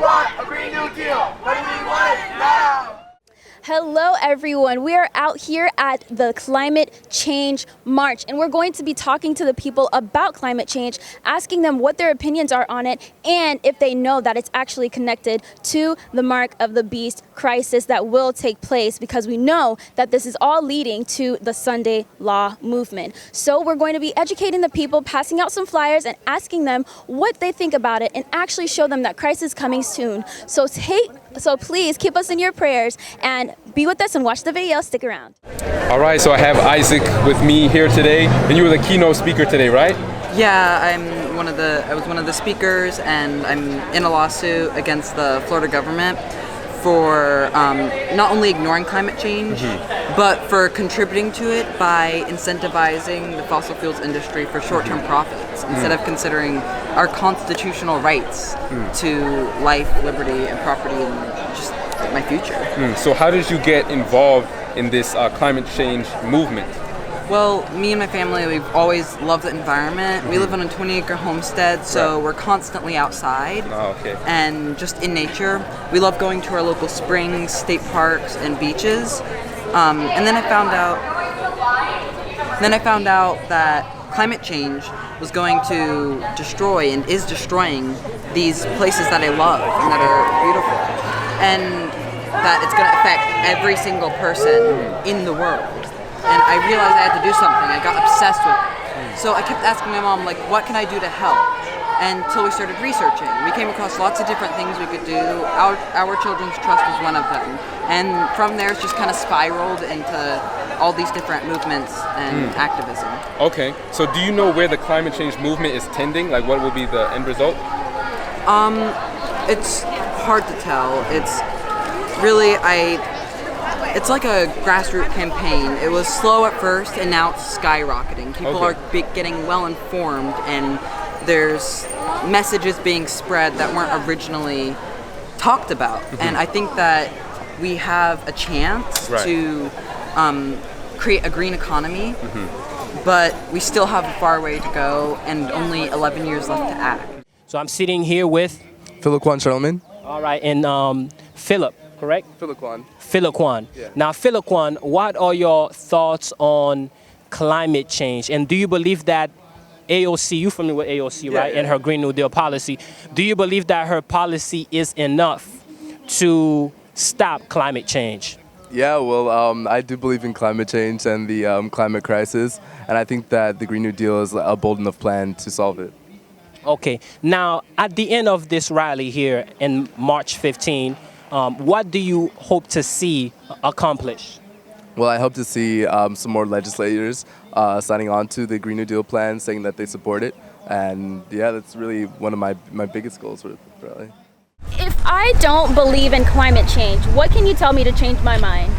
want a Green New Deal, but we want it now. Hello everyone, we are out here at the Climate Change March and we're going to be talking to the people about climate change, asking them what their opinions are on it and if they know that it's actually connected to the Mark of the Beast crisis that will take place, because we know that this is all leading to the Sunday Law movement. So we're going to be educating the people, passing out some flyers and asking them what they think about it and actually show them that crisis is coming soon. So please keep us in your prayers and be with us and watch the video. Stick around. All right, so I have Isaac with me here today, and you were the keynote speaker today, right? Yeah, I was one of the speakers, and I'm in a lawsuit against the Florida government for not only ignoring climate change, but for contributing to it by incentivizing the fossil fuels industry for short-term profits instead of considering our constitutional rights to life, liberty, and property, and just my future. So how did you get involved in this climate change movement? Well, me and my family, we've always loved the environment. We live on a 20-acre homestead, so we're constantly outside and just in nature. We love going to our local springs, state parks, and beaches. And then I found out that climate change was going to destroy and is destroying these places that I love and that are beautiful, and that it's going to affect every single person in the world. And I realized I had to do something. I got obsessed with it. So I kept asking my mom, like, what can I do to help? Until we started researching. We came across lots of different things we could do. Our Children's Trust was one of them. And from there, it's just kind of spiraled into all these different movements and activism. Okay, so do you know where the climate change movement is tending? Like, what will be the end result? It's hard to tell. It's really, it's like a grassroots campaign. It was slow at first, and now it's skyrocketing. People are getting well informed, and there's messages being spread that weren't originally talked about. And I think that we have a chance to create a green economy, but we still have a far way to go and only 11 years left to act. So I'm sitting here with Philip Charlemagne. All right, and Philip, correct? Philip Kwan. Yeah. Now, Philip Kwan, what are your thoughts on climate change? And do you believe that AOC, you familiar with AOC, right? And her Green New Deal policy. Do you believe that her policy is enough to stop climate change? Yeah, well, I do believe in climate change and the climate crisis, and I think that the Green New Deal is a bold enough plan to solve it. Okay. Now, at the end of this rally here in March 15, what do you hope to see accomplished? Well, I hope to see some more legislators signing on to the Green New Deal plan, saying that they support it. And yeah, that's really one of my biggest goals for the rally. If I don't believe in climate change, what can you tell me to change my mind?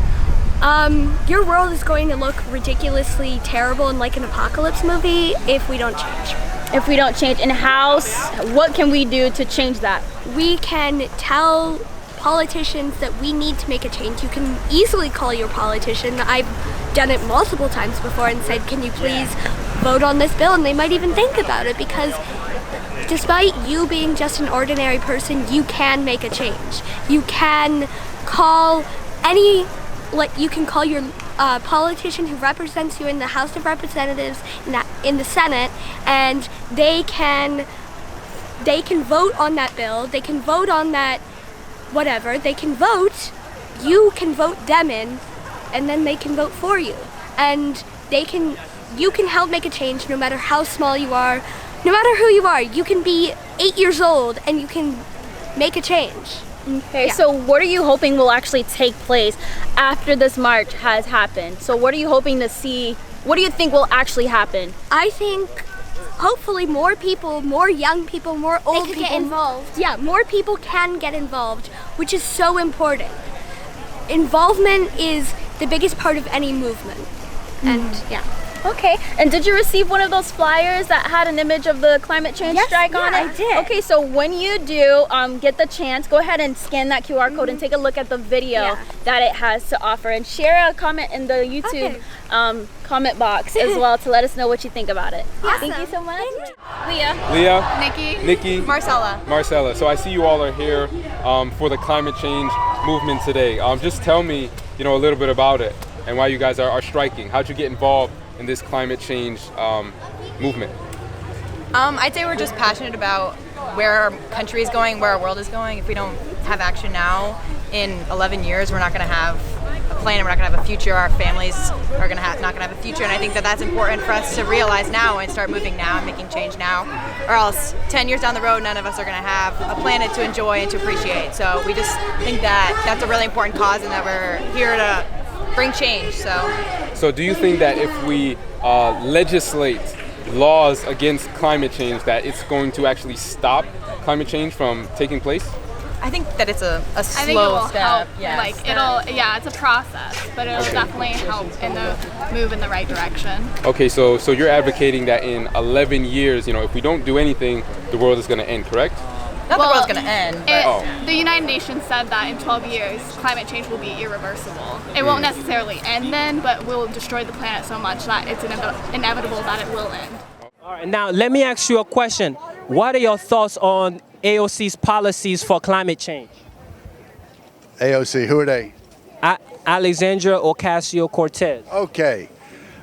Your world is going to look ridiculously terrible and like an apocalypse movie if we don't change. If we don't change, and what can we do to change that? We can tell politicians that we need to make a change. You can easily call your politician. I've done it multiple times before and said, can you please vote on this bill? And they might even think about it, because despite you being just an ordinary person, you can make a change. You can call your politician who represents you in the House of Representatives, in the Senate, and they can vote on that bill. They can vote on that whatever. They can vote. You can vote them in, and then they can vote for you. And you can help make a change no matter how small you are, no matter who you are. You can be 8 years old and you can make a change. Okay, so what are you hoping will actually take place after this march has happened? So what are you hoping to see? What do you think will actually happen? I think hopefully more people, more young people, more old people get involved. Yeah, more people can get involved, which is so important. Involvement is the biggest part of any movement. And yeah. Okay, and did you receive one of those flyers that had an image of the climate change strike on it? I did. Okay, so when you do get the chance, go ahead and scan that QR code and take a look at the video that it has to offer, and share a comment in the YouTube comment box as well to let us know what you think about it. Awesome. Thank you so much. Leah. Leah. Nikki. Nikki. Marcella. Marcella. So I see you all are here. for the climate change movement today. Just tell me, a little bit about it and why you guys are striking. How'd you get involved in this climate change movement? I'd say we're just passionate about where our country is going, where our world is going. If we don't have action now, in 11 years, we're not going to have a plan, and we're not going to have a future. Our families are not going to have a future, and I think that that's important for us to realize now and start moving now and making change now, or else 10 years down the road, none of us are going to have a planet to enjoy and to appreciate. So we just think that that's a really important cause, and that we're here to bring change. So do you think that if we legislate laws against climate change, that it's going to actually stop climate change from taking place? I think that it's a I think it will slow step. help. It's a process, but it'll definitely help move in the right direction. Okay, so you're advocating that in 11 years, if we don't do anything, the world is going to end, correct? Not the world's going to end, but The United Nations said that in 12 years, climate change will be irreversible. It won't necessarily end then, but will destroy the planet so much that it's inevitable that it will end. All right, now let me ask you a question. What are your thoughts on AOC's policies for climate change? AOC, who are they? Alexandria Ocasio-Cortez. Okay.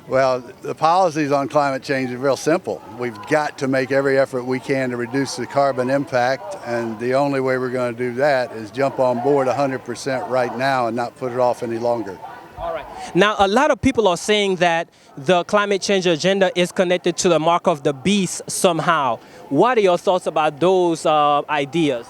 Well, the policies on climate change are real simple. We've got to make every effort we can to reduce the carbon impact, and the only way we're going to do that is jump on board 100% right now and not put it off any longer. All right. Now, a lot of people are saying that the climate change agenda is connected to the mark of the beast somehow. What are your thoughts about those ideas?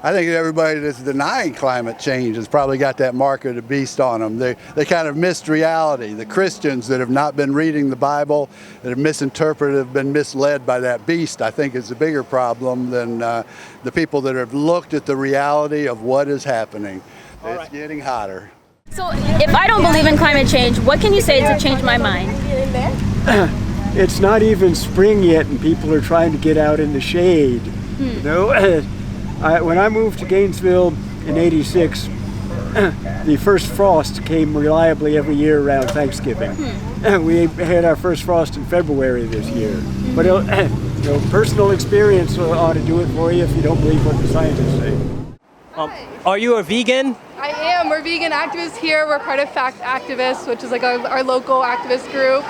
I think everybody that's denying climate change has probably got that mark of the beast on them. They kind of missed reality. The Christians that have not been reading the Bible, that have misinterpreted, have been misled by that beast, I think is a bigger problem than the people that have looked at the reality of what is happening. It's getting hotter. So if I don't believe in climate change, what can you say to change my mind? It's not even spring yet and people are trying to get out in the shade. When I moved to Gainesville in '86, the first frost came reliably every year around Thanksgiving. We had our first frost in February this year. But personal experience ought to do it for you if you don't believe what the scientists say. Are you a vegan? I am. We're vegan activists here. We're part of Fact Activists, which is like our local activist group.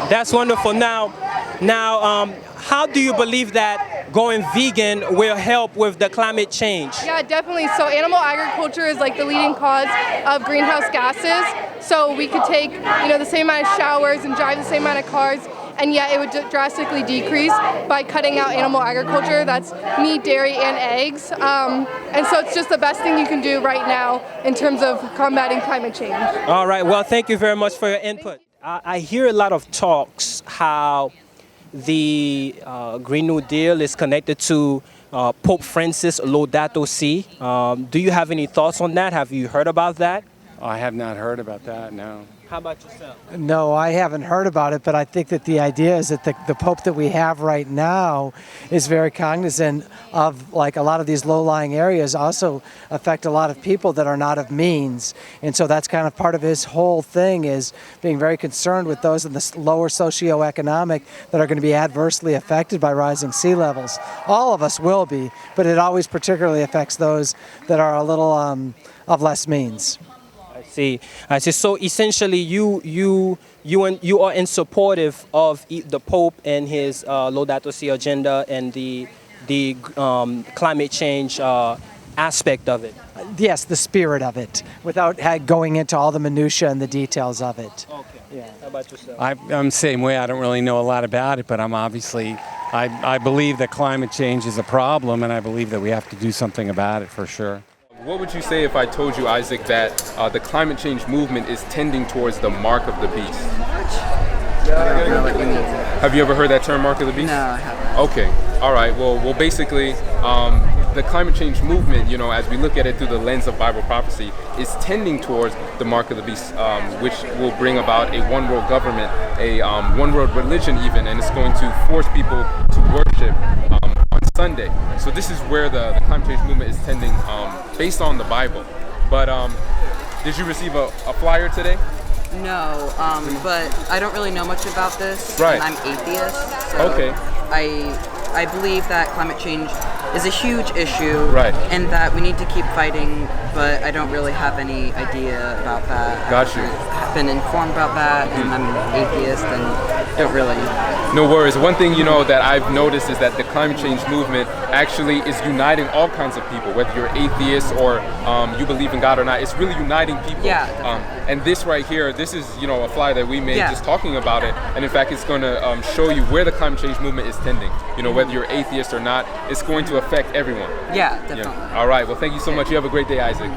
That's wonderful. Now, how do you believe that going vegan will help with the climate change? Yeah, definitely. So animal agriculture is like the leading cause of greenhouse gases. So we could take, the same amount of showers and drive the same amount of cars, and yet it would drastically decrease by cutting out animal agriculture. That's meat, dairy, and eggs. And so it's just the best thing you can do right now in terms of combating climate change. All right. Well, thank you very much for your input. I hear a lot of talks how the Green New Deal is connected to Pope Francis Laudato Si. Do you have any thoughts on that? Have you heard about that? I have not heard about that, no. How about yourself? No, I haven't heard about it, but I think that the idea is that the Pope that we have right now is very cognizant of, like, a lot of these low-lying areas also affect a lot of people that are not of means. And so that's kind of part of his whole thing, is being very concerned with those in the lower socioeconomic that are going to be adversely affected by rising sea levels. All of us will be, but it always particularly affects those that are a little of less means. I see. So essentially, you are in supportive of the Pope and his Laudato Si agenda and the climate change aspect of it. Yes, the spirit of it, without going into all the minutia and the details of it. Okay. Yeah. How about yourself? I'm the same way. I don't really know a lot about it, but I'm obviously, I believe that climate change is a problem, and I believe that we have to do something about it for sure. What would you say if I told you, Isaac, that the climate change movement is tending towards the mark of the beast? Have you ever heard that term, mark of the beast? No, I haven't. Okay. All right. Well, basically, the climate change movement, as we look at it through the lens of Bible prophecy, is tending towards the mark of the beast, which will bring about a one world government, a one world religion even, and it's going to force people to worship on Sunday. So this is where the climate change movement is tending, based on the Bible. But did you receive a flyer today? No, but I don't really know much about this. Right. And I'm atheist, so okay. I believe that climate change is a huge issue, Right. and that we need to keep fighting. But I don't really have any idea about that. Got you. I've been informed about that, and I'm an atheist, and don't really. No worries. One thing that I've noticed is that the climate change movement actually is uniting all kinds of people, whether you're atheist or you believe in God or not. It's really uniting people. Yeah. And this right here, this is a flyer that we made Yeah. just talking about it, and in fact, it's going to show you where the climate change movement is tending. Whether you're atheist or not, it's going to affect everyone. Yeah, definitely. All right. Well, thank you so much. You have a great day, Isaac.